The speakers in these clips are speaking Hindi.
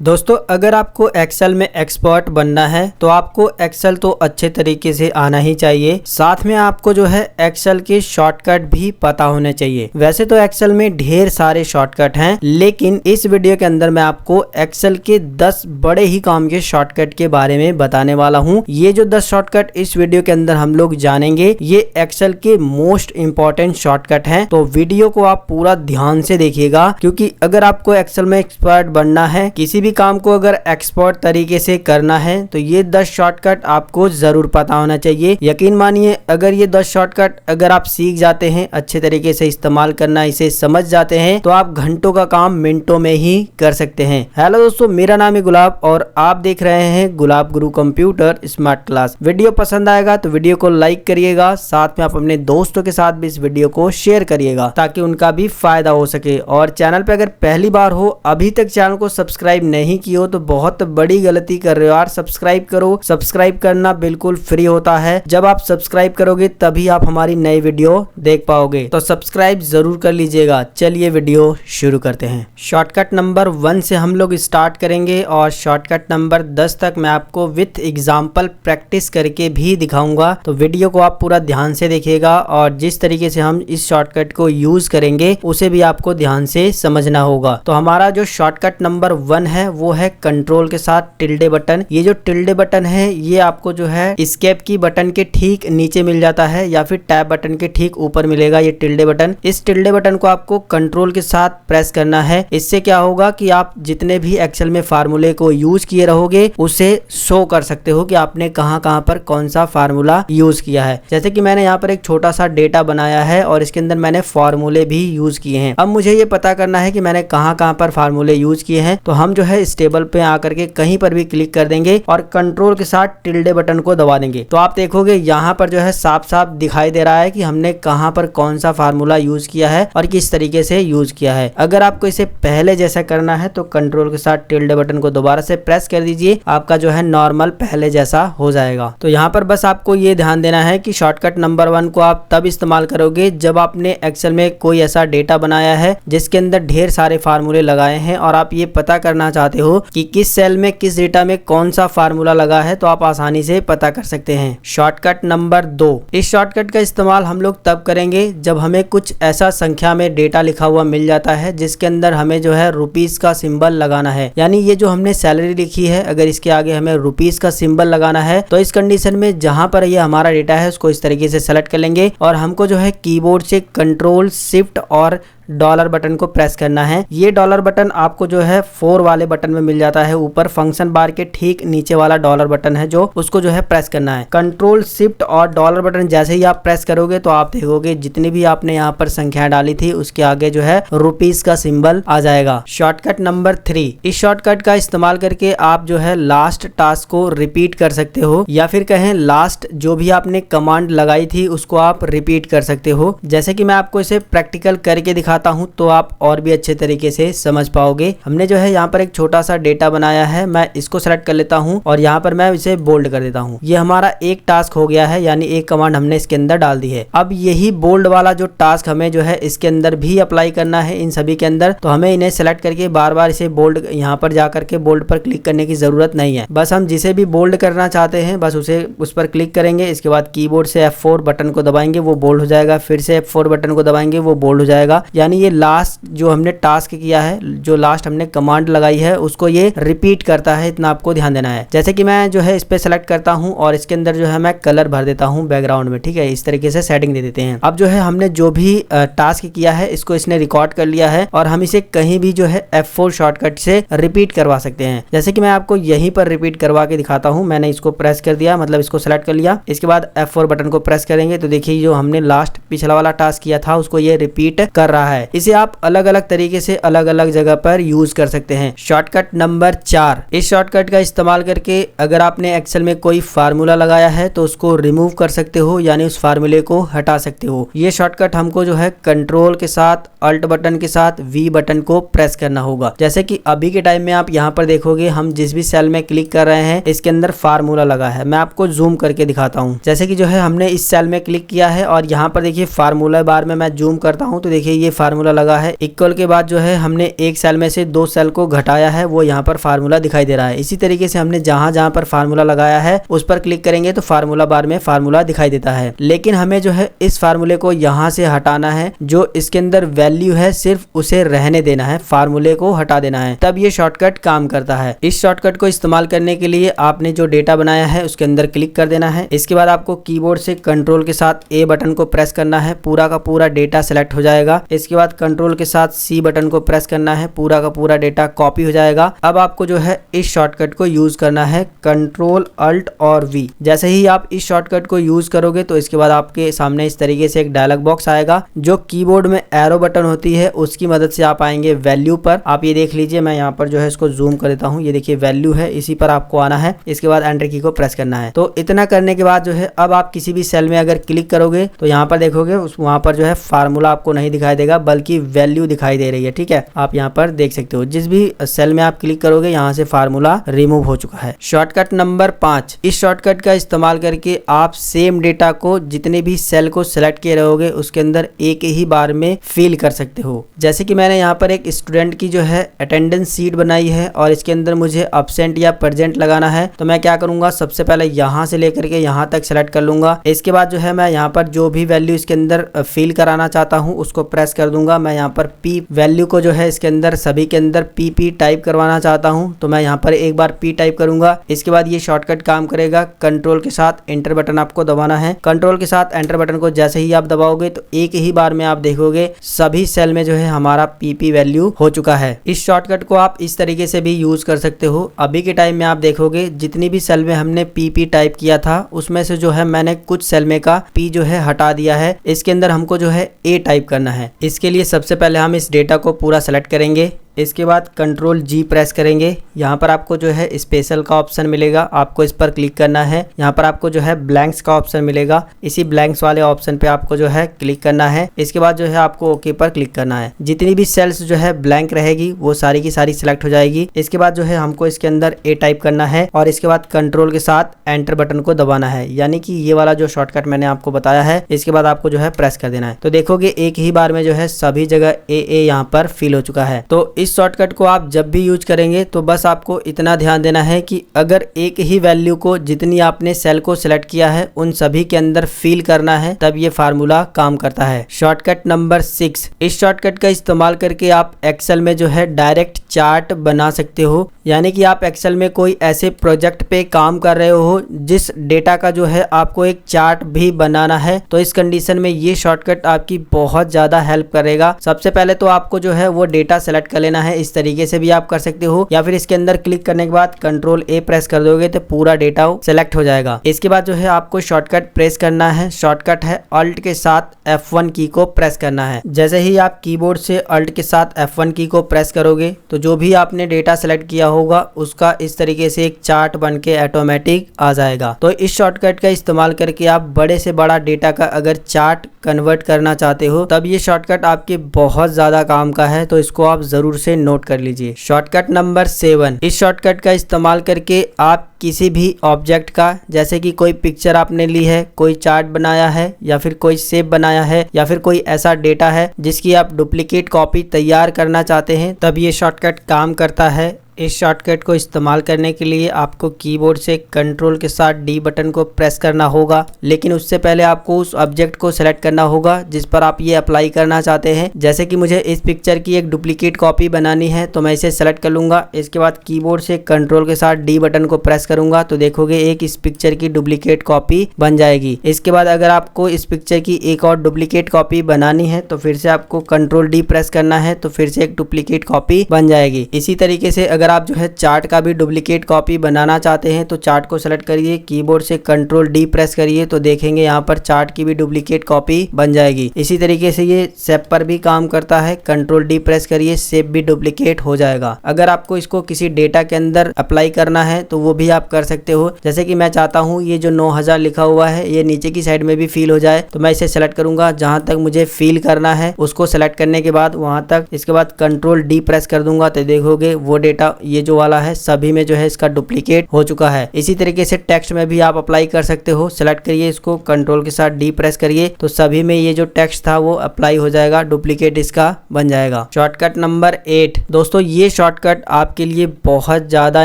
दोस्तों अगर आपको एक्सेल में एक्सपर्ट बनना है तो आपको एक्सेल तो अच्छे तरीके से आना ही चाहिए। साथ में आपको जो है एक्सेल के शॉर्टकट भी पता होने चाहिए। वैसे तो एक्सेल में ढेर सारे शॉर्टकट हैं, लेकिन इस वीडियो के अंदर मैं आपको एक्सेल के 10 बड़े ही काम के शॉर्टकट के बारे में बताने वाला हूं। ये जो 10 शॉर्टकट इस वीडियो के अंदर हम लोग जानेंगे, ये एक्सेल के मोस्ट इंपॉर्टेंट शॉर्टकट हैं। तो वीडियो को आप पूरा ध्यान से देखिएगा, क्योंकि अगर आपको एक्सेल में एक्सपर्ट बनना है, किसी भी काम को अगर एक्सपर्ट तरीके से करना है, तो ये 10 शॉर्टकट आपको जरूर पता होना चाहिए। यकीन मानिए, अगर ये 10 शॉर्टकट अगर आप सीख जाते हैं, अच्छे तरीके से इस्तेमाल करना इसे समझ जाते हैं, तो आप घंटों का काम मिनटों में ही कर सकते हैं। हेलो दोस्तों, मेरा नाम है गुलाब और आप देख रहे हैं गुलाब गुरु कंप्यूटर स्मार्ट क्लास। वीडियो पसंद आएगा तो वीडियो को लाइक करिएगा, साथ में आप अपने दोस्तों के साथ भी इस वीडियो को शेयर करिएगा ताकि उनका भी फायदा हो सके। और चैनल पे अगर पहली बार हो, अभी तक चैनल को सब्सक्राइब नहीं की हो, तो बहुत बड़ी गलती कर रहे हो यार। सब्सक्राइब करो, सब्सक्राइब करना बिल्कुल फ्री होता है। जब आप सब्सक्राइब करोगे तभी आप हमारी नई वीडियो देख पाओगे, तो सब्सक्राइब जरूर कर लीजिएगा। चलिए वीडियो शुरू करते हैं। शॉर्टकट नंबर 1 से हम लोग स्टार्ट करेंगे और शॉर्टकट नंबर 10 तक मैं आपको विथ एग्जाम्पल प्रैक्टिस करके भी दिखाऊंगा। तो वीडियो को आप पूरा ध्यान से देखिएगा और जिस तरीके से हम इस शॉर्टकट को यूज करेंगे उसे भी आपको ध्यान से समझना होगा। तो हमारा जो शॉर्टकट नंबर 1 है वो है कंट्रोल के साथ टिल्डे बटन। ये जो टिल्डे बटन है ये आपको जो है एस्केप की बटन के ठीक नीचे मिल जाता है या फिर टैब बटन के ठीक ऊपर मिलेगा ये टिल्डे बटन। इस टिल्डे बटन को आपको कंट्रोल के साथ प्रेस करना है। इससे क्या होगा कि आप जितने भी एक्सेल में फार्मूले को यूज किए रहोगे उसे शो कर सकते हो कि आपने कहां पर कौन सा फार्मूला यूज किया है। जैसे कि मैंने यहाँ पर एक छोटा सा डेटा बनाया है और इसके अंदर मैंने फार्मूले भी यूज किए हैं। अब मुझे ये पता करना है कि मैंने कहां पर फार्मूले यूज किए हैं, तो हम जो है इस टेबल पे आकर के कहीं पर भी क्लिक कर देंगे और कंट्रोल के साथ टिल्डे बटन को दबा देंगे। तो आप देखोगे यहाँ पर जो है साफ साफ दिखाई दे रहा है कि हमने कहां पर कौन सा फार्मूला यूज किया है और किस तरीके से यूज किया है। अगर आपको इसे पहले जैसा करना है तो कंट्रोल के साथ टिल्डे बटन को दोबारा से प्रेस कर दीजिए, आपका जो है नॉर्मल पहले जैसा हो जाएगा। तो यहाँ पर बस आपको ये ध्यान देना है कि शॉर्टकट नंबर 1 को आप तब इस्तेमाल करोगे जब आपने एक्सेल में कोई ऐसा डेटा बनाया है जिसके अंदर ढेर सारे फार्मूले लगाए हैं और आप ये पता करना चाहते हो कि किस सेल में किस डेटा में कौन सा फार्मूला लगा है, तो आप आसानी से पता कर सकते हैं। शॉर्टकट नंबर 2, इस शॉर्टकट का इस्तेमाल हम लोग तब करेंगे जब हमें कुछ ऐसा संख्या में डेटा लिखा हुआ मिल जाता है जिसके अंदर हमें जो है रुपीस का सिंबल लगाना है। यानी ये जो हमने सैलरी लिखी है, अगर इसके आगे हमें रुपीस का सिंबल लगाना है, तो इस कंडीशन में जहां पर ये हमारा डेटा है उसको इस तरीके से सेलेक्ट कर लेंगे और हमको जो है कीबोर्ड से कंट्रोल शिफ्ट और डॉलर बटन को प्रेस करना है। ये डॉलर बटन आपको जो है 4 वाले बटन में मिल जाता है, ऊपर फंक्शन बार के ठीक नीचे वाला डॉलर बटन है जो उसको जो है प्रेस करना है। कंट्रोल शिफ्ट और डॉलर बटन जैसे ही आप प्रेस करोगे तो आप देखोगे जितनी भी आपने यहाँ पर संख्या डाली थी उसके आगे जो है रुपीस का सिंबल आ जाएगा। शॉर्टकट नंबर 3, इस शॉर्टकट का इस्तेमाल करके आप जो है लास्ट टास्क को रिपीट कर सकते हो या फिर कहें लास्ट जो भी आपने कमांड लगाई थी उसको आप रिपीट कर सकते हो। जैसे कि मैं आपको इसे प्रैक्टिकल करके दिखाता हूं तो आप और भी अच्छे तरीके से समझ पाओगे। हमने जो है यहाँ पर एक छोटा सा डेटा बनाया है, मैं इसको सेलेक्ट कर लेता हूं और यहाँ पर मैं इसे बोल्ड कर देता हूं। ये हमारा एक टास्क हो गया है, यानी एक कमांड हमने इसके अंदर डाल दी है। अब यही बोल्ड वाला जो टास्क हमें जो है इसके अंदर भी अप्लाई करना है, इन सभी के अंदर। तो हमें इन्हें सेलेक्ट करके बार बार इसे बोल्ड, यहाँ पर जाकर के बोल्ड पर क्लिक करने की जरूरत नहीं है। बस हम जिसे भी बोल्ड करना चाहते हैं बस उस पर क्लिक करेंगे। इसके बाद कीबोर्ड से F4 बटन को दबाएंगे, वो बोल्ड हो जाएगा। फिर से F4 बटन को दबाएंगे, वो बोल्ड हो जाएगा। यानी ये लास्ट जो हमने टास्क किया है, जो लास्ट हमने कमांड लगाई है उसको ये रिपीट करता है, इतना आपको ध्यान देना है। जैसे कि मैं जो है इस पे सेलेक्ट करता हूं और इसके अंदर जो है मैं कलर भर देता हूं बैकग्राउंड में, ठीक है। इस तरीके से सेटिंग दे देते हैं। अब जो है हमने जो भी टास्क किया है इसको इसने रिकॉर्ड कर लिया है और हम इसे कहीं भी जो है F4 शॉर्टकट से रिपीट करवा सकते हैं। जैसे कि मैं आपको यहीं पर रिपीट करवा के दिखाता हूँ। मैंने इसको प्रेस कर दिया, मतलब इसको सेलेक्ट कर लिया। इसके बाद F4 बटन को प्रेस करेंगे तो देखिए जो हमने लास्ट पिछला वाला टास्क किया था उसको ये रिपीट कर रहा है। इसे आप अलग अलग तरीके से अलग अलग जगह पर यूज कर सकते हैं। शॉर्टकट नंबर 4, इस शॉर्टकट का इस्तेमाल करके अगर आपने एक्सेल में कोई फार्मूला लगाया है तो उसको रिमूव कर सकते हो, यानी उस फार्मूले को हटा सकते हो। ये शॉर्टकट हमको जो है कंट्रोल के साथ अल्ट बटन के साथ V बटन को प्रेस करना होगा। जैसे कि अभी के टाइम में आप यहाँ पर देखोगे हम जिस भी सेल में क्लिक कर रहे हैं इसके अंदर फार्मूला लगा है। मैं आपको जूम करके दिखाता हूँ। जैसे कि जो है हमने इस सेल में क्लिक किया है और यहाँ पर देखिए फार्मूला बार में मैं जूम करता हूँ तो देखिए ये फार्मूला लगा है। इक्वल के बाद जो है हमने एक सेल में से 2 सेल को घटाया है, वो यहाँ पर फार्मूला दिखाई दे रहा है। इसी तरीके से हमने जहां जहां पर फार्मूला लगाया है उस पर क्लिक करेंगे तो फार्मूला बार में फार्मूला दिखाई देता है। लेकिन हमें जो है इस फार्मूले को यहाँ से हटाना है, जो इसके अंदर वैल्यू है सिर्फ उसे रहने देना है, फार्मूले को हटा देना है, तब ये शॉर्टकट काम करता है। इस शॉर्टकट को इस्तेमाल करने के लिए आपने जो डेटा बनाया है उसके अंदर क्लिक कर देना है। इसके बाद आपको कीबोर्ड से कंट्रोल के साथ ए बटन को प्रेस करना है, पूरा का पूरा डेटा सेलेक्ट हो जाएगा। इसके बाद कंट्रोल के साथ सी बटन को प्रेस करना है, पूरा का पूरा डेटा कॉपी हो जाएगा। अब आपको जो है इस शॉर्टकट को यूज करना है, कंट्रोल अल्ट और वी। जैसे ही आप इस शॉर्टकट को यूज करोगे तो इसके बाद आपके सामने इस तरीके से एक डायलॉग बॉक्स आएगा। जो कीबोर्ड में एरो बटन होती है उसकी मदद से आप आएंगे वैल्यू पर। आप ये देख लीजिए, मैं यहाँ पर जो है इसको जूम कर देता हूँ। ये देखिए वैल्यू है, इसी पर आपको आना है। इसके बाद एंटर की को प्रेस करना है। तो इतना करने के बाद जो है अब आप किसी भी सेल में अगर क्लिक करोगे तो यहाँ पर देखोगे वहां पर जो है फार्मूला आपको नहीं दिखाई देगा, बल्कि वैल्यू दिखाई दे रही है। ठीक है, आप यहाँ पर देख सकते हो जिस भी सेल में आप क्लिक करोगे यहाँ से फार्मूला रिमूव हो चुका है। शॉर्टकट नंबर 5, इस शॉर्टकट का इस्तेमाल करके आप सेम डेटा को जितने भी सेल को सिलेक्ट किए रहोगे उसके अंदर एक ही बार में फिल कर सकते हो। जैसे कि मैंने यहाँ पर एक स्टूडेंट की जो है अटेंडेंस सीट बनाई है और इसके अंदर मुझे अब्सेंट या प्रेजेंट लगाना है, तो मैं क्या करूंगा, सबसे पहले यहाँ से लेकर के यहाँ तक सेलेक्ट कर लूंगा। इसके बाद जो है मैं यहाँ पर जो भी वैल्यू इसके अंदर फिल कराना चाहता हूँ उसको प्रेस कर दूंगा। मैं यहाँ पर पी वैल्यू को जो है इसके अंदर सभी के अंदर पी टाइप करवाना चाहता हूँ, तो मैं यहाँ पर एक बार पी टाइप करूंगा। इसके बाद ये शॉर्टकट काम करेगा। कंट्रोल के साथ एंटर बटन आपको दबाना है। कंट्रोल के साथ एंटर बटन को जैसे ही आप दबाओगे तो एक ही बार में आप देखोगे सभी सेल में जो है हमारा पी वैल्यू हो चुका है। इस शॉर्टकट को आप इस तरीके से भी यूज कर सकते हो। अभी के टाइम में आप देखोगे जितनी भी सेल में हमने पी टाइप किया था उसमें से जो है मैंने कुछ सेल में का पी जो है हटा दिया है। इसके अंदर हमको जो है ए टाइप करना है। इसके लिए सबसे पहले हम इस डेटा को पूरा सेलेक्ट करेंगे। इसके बाद कंट्रोल जी प्रेस करेंगे। यहाँ पर आपको जो है स्पेशल का ऑप्शन मिलेगा, आपको इस पर क्लिक करना है। यहाँ पर आपको जो है ब्लैंक्स का ऑप्शन मिलेगा, इसी ब्लैंक्स वाले ऑप्शन पे आपको जो है क्लिक करना है। इसके बाद जो है आपको ओके पर क्लिक करना है। जितनी भी सेल्स जो है ब्लैंक रहेगी वो सारी की सारी सिलेक्ट हो जाएगी। इसके बाद जो है हमको इसके अंदर ए टाइप करना है और इसके बाद कंट्रोल के साथ एंटर बटन को दबाना है, यानी कि ये वाला जो शॉर्टकट मैंने आपको बताया है इसके बाद आपको जो है प्रेस कर देना है। तो देखोगे एक ही बार में जो है सभी जगह ए यहाँ पर फिल हो चुका है। तो इस शॉर्टकट को आप जब भी यूज करेंगे तो बस आपको इतना ध्यान देना है कि अगर एक ही वैल्यू को जितनी आपने सेल को सिलेक्ट किया है उन सभी के अंदर फिल करना है, तब ये फार्मूला काम करता है। शॉर्टकट नंबर 6, इस शॉर्टकट का इस्तेमाल करके आप एक्सेल में जो है डायरेक्ट चार्ट बना सकते हो। यानी कि आप एक्सेल में कोई ऐसे प्रोजेक्ट पे काम कर रहे हो जिस डेटा का जो है आपको एक चार्ट भी बनाना है, तो इस कंडीशन में ये शॉर्टकट आपकी बहुत ज्यादा हेल्प करेगा। सबसे पहले तो आपको जो है वो डेटा सेलेक्ट कर लेना है। इस तरीके से भी आप कर सकते हो, या फिर इसके अंदर क्लिक करने के बाद कंट्रोल ए प्रेस कर दोगे तो पूरा डेटा सेलेक्ट हो जाएगा। इसके बाद जो है आपको शॉर्टकट प्रेस करना है। शॉर्टकट है अल्ट के साथ F1 की को प्रेस करना है। जैसे ही आप कीबोर्ड से अल्ट के साथ F1 की को प्रेस करोगे तो जो भी आपने डेटा सेलेक्ट किया होगा उसका इस तरीके से एक चार्ट बन के ऑटोमेटिक आ जाएगा। तो इस शॉर्टकट का इस्तेमाल करके आप बड़े से बड़ा डेटा का अगर चार्ट कन्वर्ट करना चाहते हो तब ये शॉर्टकट आपके बहुत ज्यादा काम का है, तो इसको आप जरूर से नोट कर लीजिए। शॉर्टकट नंबर 7, इस शॉर्टकट का इस्तेमाल करके आप किसी भी ऑब्जेक्ट का, जैसे कि कोई पिक्चर आपने ली है, कोई चार्ट बनाया है, या फिर कोई शेप बनाया है, या फिर कोई ऐसा डेटा है जिसकी आप डुप्लीकेट कॉपी तैयार करना चाहते हैं, तब ये शॉर्टकट काम करता है। इस शॉर्टकट को इस्तेमाल करने के लिए आपको कीबोर्ड से कंट्रोल के साथ डी बटन को प्रेस करना होगा, लेकिन उससे पहले आपको उस ऑब्जेक्ट को सेलेक्ट करना होगा जिस पर आप ये अप्लाई करना चाहते हैं। जैसे कि मुझे इस पिक्चर की एक डुप्लीकेट कॉपी बनानी है तो मैं इसे सेलेक्ट कर लूंगा। इसके बाद कीबोर्ड से कंट्रोल के साथ डी बटन को प्रेस करूंगा तो देखोगे एक इस पिक्चर की डुप्लीकेट कॉपी बन जाएगी। इसके बाद अगर आपको इस पिक्चर की एक और डुप्लीकेट कॉपी बनानी है तो फिर से आपको कंट्रोल डी प्रेस करना है, तो फिर से एक डुप्लीकेट कॉपी बन जाएगी। इसी तरीके से अगर आप जो है चार्ट का भी डुप्लीकेट कॉपी बनाना चाहते हैं तो चार्ट को सेलेक्ट करिए, कीबोर्ड से कंट्रोल डी प्रेस करिए तो देखेंगे यहाँ पर चार्ट की भी डुप्लीकेट कॉपी बन जाएगी। इसी तरीके से ये शेप पर भी काम करता है, कंट्रोल डी प्रेस करिए, शेप भी डुप्लीकेट हो जाएगा। अगर आपको इसको किसी डेटा के अंदर अप्लाई करना है तो वो भी आप कर सकते हो। जैसे कि मैं चाहता हूँ ये जो 9000 लिखा हुआ है ये नीचे की साइड में भी फिल हो जाए, तो मैं इसे सेलेक्ट करूंगा, जहां तक मुझे फिल करना है उसको सेलेक्ट करने के बाद वहां तक, इसके बाद कंट्रोल डी प्रेस कर दूंगा तो देखोगे वो डेटा ये जो वाला है सभी में जो है इसका डुप्लीकेट हो चुका है। इसी तरीके से टेक्स्ट में भी आप अप्लाई कर सकते हो। सेलेक्ट करिए इसको, कंट्रोल के साथ डी प्रेस करिए तो सभी में ये जो टेक्स्ट था वो अप्लाई हो जाएगा, डुप्लीकेट इसका बन जाएगा। शॉर्टकट नंबर 8 दोस्तों, ये शॉर्टकट आपके लिए बहुत ज्यादा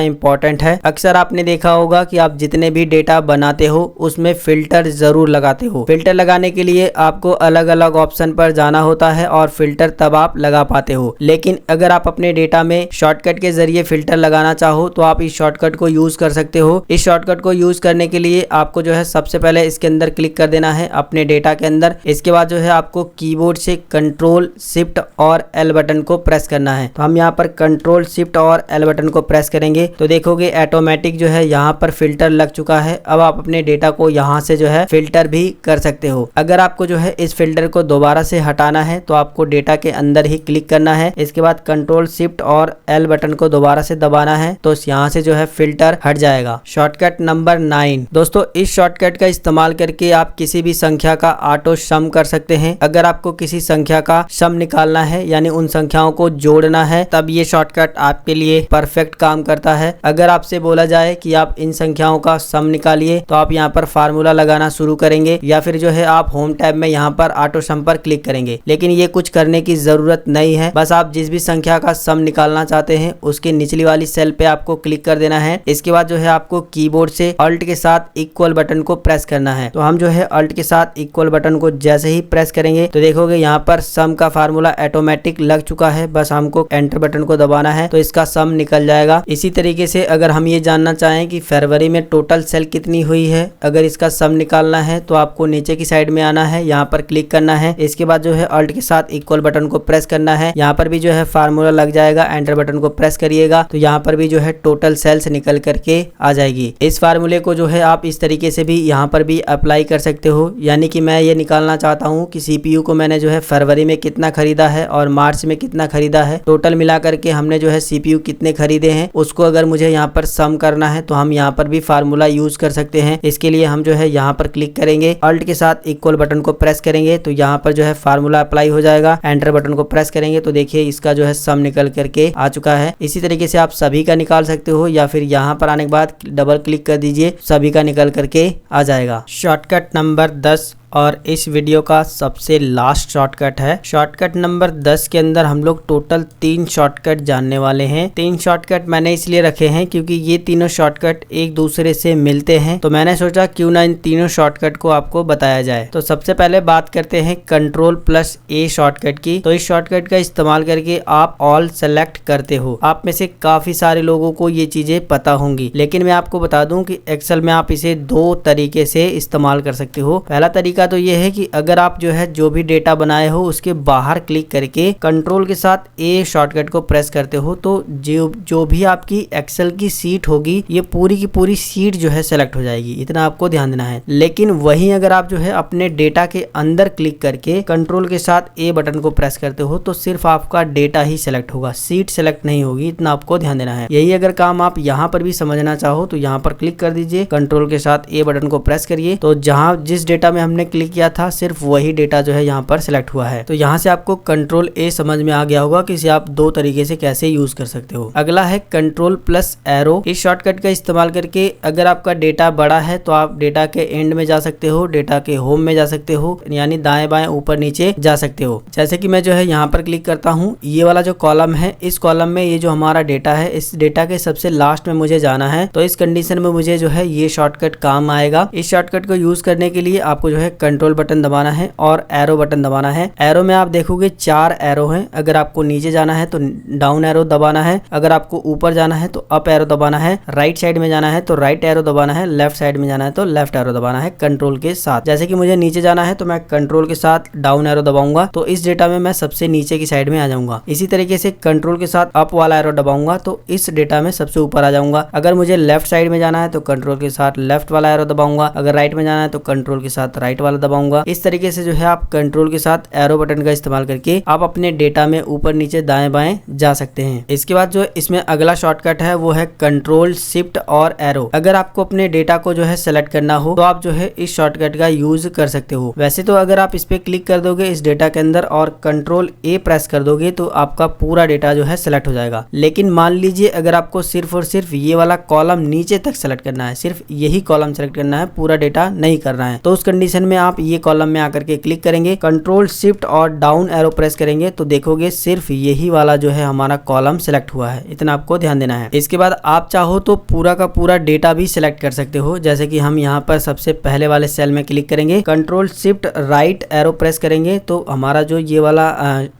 इंपॉर्टेंट है। अक्सर आपने देखा होगा कि आप जितने भी डेटा बनाते हो उसमें फिल्टर जरूर लगाते हो। फिल्टर लगाने के लिए आपको अलग अलग ऑप्शन पर जाना होता है और फिल्टर तब आप लगा पाते हो। लेकिन अगर आप अपने डेटा में शॉर्टकट के जरिए फिल्टर लगाना चाहो तो आप इस शॉर्टकट को यूज कर सकते हो। इस शॉर्टकट को यूज करने के लिए आपको जो है सबसे पहले इसके अंदर क्लिक कर देना है अपने डेटा के अंदर। इसके बाद जो है आपको कीबोर्ड से कंट्रोल शिफ्ट और एल बटन को प्रेस करना है। तो हम यहाँ पर कंट्रोल शिफ्ट और एल बटन को प्रेस करेंगे तो देखोगे ऑटोमेटिक जो है यहाँ पर फिल्टर लग चुका है। अब आप अपने डेटा को यहाँ से जो है फिल्टर भी कर सकते हो। अगर आपको जो है इस फिल्टर को दोबारा से हटाना है तो आपको डेटा के अंदर ही क्लिक करना है। इसके बाद कंट्रोल शिफ्ट और एल बटन को दोबारा से दबाना है तो यहाँ से जो है फिल्टर हट जाएगा। शॉर्टकट नंबर 9 दोस्तों, इस शॉर्टकट का इस्तेमाल करके आप किसी भी संख्या का ऑटो सम कर सकते हैं। अगर आपको किसी संख्या का सम निकालना है यानी उन संख्याओं को जोड़ना है तब ये शॉर्टकट आपके लिए परफेक्ट काम करता है। अगर आपसे बोला जाए कि आप इन संख्याओं का सम निकालिए तो आप यहाँ पर फार्मूला लगाना शुरू करेंगे या फिर जो है आप होम टैब में यहाँ पर ऑटो सम पर क्लिक करेंगे। लेकिन ये कुछ करने की जरूरत नहीं है। बस आप जिस भी संख्या का सम निकालना चाहते हैं उसके निचली वाली सेल पे आपको क्लिक कर देना है। इसके बाद जो है आपको कीबोर्ड से अल्ट के साथ इक्वल बटन को प्रेस करना है। तो हम जो है अल्ट के साथ इक्वल बटन को जैसे ही प्रेस करेंगे तो देखोगे यहाँ पर सम का फार्मूला ऑटोमेटिक लग चुका है। बस हमको एंटर बटन को दबाना है तो इसका सम निकल जाएगा। इसी तरीके से अगर हम ये जानना चाहें कि फरवरी में टोटल सेल कितनी हुई है, अगर इसका सम निकालना है तो आपको नीचे की साइड में आना है, यहाँ पर क्लिक करना है। इसके बाद जो है अल्ट के साथ इक्वल बटन को प्रेस करना है। यहाँ पर भी जो है फार्मूला लग जाएगा। एंटर बटन को प्रेस करिएगा तो यहाँ पर भी जो है टोटल सेल्स निकल करके आ जाएगी। इस फार्मूले को जो है आप इस तरीके से भी यहाँ पर भी अप्लाई कर सकते हो। यानी कि मैं ये निकालना चाहता हूँ कि सीपीयू को मैंने जो है फरवरी में कितना खरीदा है और मार्च में कितना खरीदा है, टोटल मिला करके हमने जो है सीपीयू कितने खरीदे हैं, उसको अगर मुझे यहाँ पर सम करना है तो हम यहाँ पर भी फार्मूला यूज कर सकते हैं। इसके लिए हम जो है यहाँ पर क्लिक करेंगे, अल्ट के साथ इक्वल बटन को प्रेस करेंगे तो यहाँ पर जो है फार्मूला अप्लाई हो जाएगा। एंटर बटन को प्रेस करेंगे तो देखिए इसका जो है सम निकल करके आ चुका है। इसी तरीके से आप सभी का निकाल सकते हो या फिर यहाँ पर आने के बाद डबल क्लिक कर दीजिए, सभी का निकल करके आ जाएगा। शॉर्टकट नंबर 10 और इस वीडियो का सबसे लास्ट शॉर्टकट है। शॉर्टकट नंबर 10 के अंदर हम लोग टोटल 3 शॉर्टकट जानने वाले हैं। 3 शॉर्टकट मैंने इसलिए रखे हैं क्योंकि ये तीनों शॉर्टकट एक दूसरे से मिलते हैं, तो मैंने सोचा क्यों ना इन तीनों शॉर्टकट को आपको बताया जाए। तो सबसे पहले बात करते हैं कंट्रोल+A शॉर्टकट की। तो इस शॉर्टकट का इस्तेमाल करके आप ऑल सेलेक्ट करते हो। आप में से काफी सारे लोगों को ये चीजें पता होंगी, लेकिन मैं आपको बता दूं कि एक्सेल में आप इसे 2 तरीके से इस्तेमाल कर सकते हो। पहला तरीका तो ये है कि अगर आप जो है जो भी डेटा बनाए हो उसके बाहर क्लिक करके कंट्रोल के साथ ए शॉर्टकट को प्रेस करते हो तो जो भी आपकी एक्सेल की सीट होगी ये पूरी की पूरी सीट जो है सेलेक्ट हो जाएगी। इतना आपको ध्यान देना है। लेकिन वहीं अगर आप जो है अपने डेटा के अंदर क्लिक करके कंट्रोल के साथ ए बटन को प्रेस करते हो तो सिर्फ आपका डेटा ही सेलेक्ट होगा, सीट सेलेक्ट नहीं होगी। इतना आपको ध्यान देना है। यही अगर काम आप यहाँ पर भी समझना चाहो तो यहाँ पर क्लिक कर दीजिए, कंट्रोल के साथ ए बटन को प्रेस करिए तो जहाँ जिस डेटा में हमने क्लिक किया था सिर्फ वही डेटा जो है यहाँ पर सिलेक्ट हुआ है। तो यहाँ से आपको कंट्रोल+A समझ में आ गया होगा कि इसे आप 2 तरीके से कैसे यूज कर सकते हो। अगला है कंट्रोल+एरो। इस शॉर्टकट का इस्तेमाल करके अगर आपका डेटा बड़ा है तो आप डेटा के एंड में जा सकते हो, डेटा के होम में जा सकते हो, यानी दाएं बाएं ऊपर नीचे जा सकते हो। जैसे कि मैं जो है यहाँ पर क्लिक करता हूँ, ये वाला जो कॉलम है इस कॉलम में ये जो हमारा डेटा है इस डेटा के सबसे लास्ट में मुझे जाना है। तो इस कंडीशन में मुझे जो है ये शॉर्टकट काम आएगा। इस शॉर्टकट को यूज करने के लिए आपको जो है कंट्रोल बटन दबाना है और एरो बटन दबाना है। एरो में आप देखोगे 4 एरो हैं। अगर आपको नीचे जाना है तो डाउन एरो दबाना है, अगर आपको ऊपर जाना है तो अप एरो दबाना है, राइट साइड में जाना है तो राइट एरो दबाना है, लेफ्ट साइड में जाना है तो लेफ्ट एरो दबाना है कंट्रोल के साथ। जैसे कि मुझे नीचे जाना है तो मैं कंट्रोल के साथ डाउन एरो दबाऊंगा तो इस डेटा में मैं सबसे नीचे की साइड में आ जाऊंगा। इसी तरीके से कंट्रोल के साथ अप वाला एरो दबाऊंगा तो इस डेटा में सबसे ऊपर आ जाऊंगा। अगर मुझे लेफ्ट साइड में जाना है तो कंट्रोल के साथ लेफ्ट वाला एरो दबाऊंगा, अगर राइट में जाना है तो कंट्रोल के साथ राइट वाला दबाऊंगा। इस तरीके से जो है आप कंट्रोल के साथ एरो बटन का इस्तेमाल करके आप अपने डेटा में ऊपर नीचे दाएं बाएं जा सकते हैं। इसके बाद जो इसमें अगला शॉर्टकट है वो है कंट्रोल शिफ्ट और एरो। अगर आपको अपने डेटा को जो है सेलेक्ट करना हो तो आप जो है इस शॉर्टकट का यूज कर सकते हो। वैसे तो अगर आप इस पे क्लिक कर दोगे इस डेटा के अंदर और कंट्रोल ए प्रेस कर दोगे तो आपका पूरा डेटा जो है सेलेक्ट हो जाएगा। लेकिन मान लीजिए अगर आपको सिर्फ और सिर्फ ये वाला कॉलम नीचे तक सेलेक्ट करना है, सिर्फ यही कॉलम सेलेक्ट करना है, पूरा डेटा नहीं करना है, तो उस कंडीशन में आप ये कॉलम में आकर के क्लिक करेंगे, कंट्रोल शिफ्ट और डाउन एरो प्रेस करेंगे तो देखोगे सिर्फ यही वाला जो है हमारा कॉलम सेलेक्ट हुआ है। इतना आपको ध्यान देना है। इसके बाद आप चाहो तो पूरा का पूरा डेटा भी सिलेक्ट कर सकते हो। जैसे कि हम यहाँ पर सबसे पहले वाले सेल में क्लिक करेंगे, control shift right arrow press करेंगे तो हमारा जो ये वाला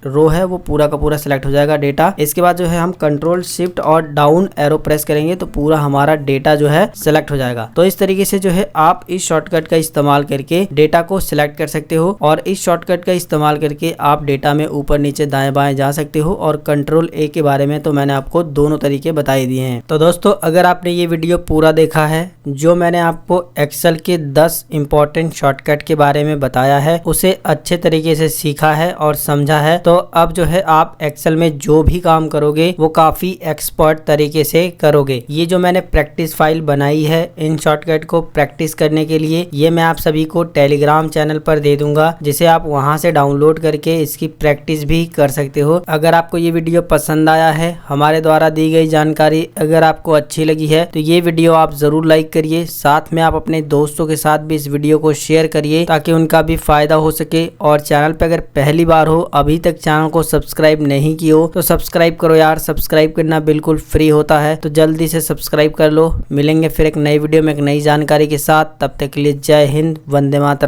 रो है वो पूरा का पूरा सिलेक्ट हो जाएगा डेटा। इसके बाद जो है हम कंट्रोल शिफ्ट और डाउन एरो प्रेस करेंगे तो पूरा हमारा डेटा जो है सिलेक्ट हो जाएगा। तो इस तरीके से जो है आप इस शॉर्टकट का इस्तेमाल करके डेटा को सिलेक्ट कर सकते हो और इस शॉर्टकट का इस्तेमाल करके आप डेटा में ऊपर नीचे दाएं बाएं जा सकते हो। और कंट्रोल ए के बारे में तो मैंने आपको दोनों तरीके बताई दिए हैं। तो दोस्तों अगर आपने ये वीडियो पूरा देखा है, जो मैंने आपको एक्सेल के 10 इंपॉर्टेंट शॉर्टकट के बारे में बताया है उसे अच्छे तरीके से सीखा है और समझा है, तो अब जो है आप एक्सेल में जो भी काम करोगे वो काफी एक्सपर्ट तरीके से करोगे। ये जो मैंने प्रैक्टिस फाइल बनाई है इन शॉर्टकट को प्रैक्टिस करने के लिए, ये मैं आप सभी को टेलीग्राम चैनल पर दे दूंगा, जिसे आप वहां से डाउनलोड करके इसकी प्रैक्टिस भी कर सकते हो। अगर आपको ये वीडियो पसंद आया है, हमारे द्वारा दी गई जानकारी अगर आपको अच्छी लगी है तो ये वीडियो आप जरूर लाइक करिए। साथ में आप अपने दोस्तों के साथ भी इस वीडियो को शेयर करिए ताकि उनका भी फायदा हो सके। और चैनल पे अगर पहली बार हो, अभी तक चैनल को सब्सक्राइब नहीं की हो तो सब्सक्राइब करो यार। सब्सक्राइब करना बिल्कुल फ्री होता है, तो जल्दी से सब्सक्राइब कर लो। मिलेंगे फिर एक नई वीडियो में एक नई जानकारी के साथ। तब तक के लिए जय हिंद, वंदे मातरम।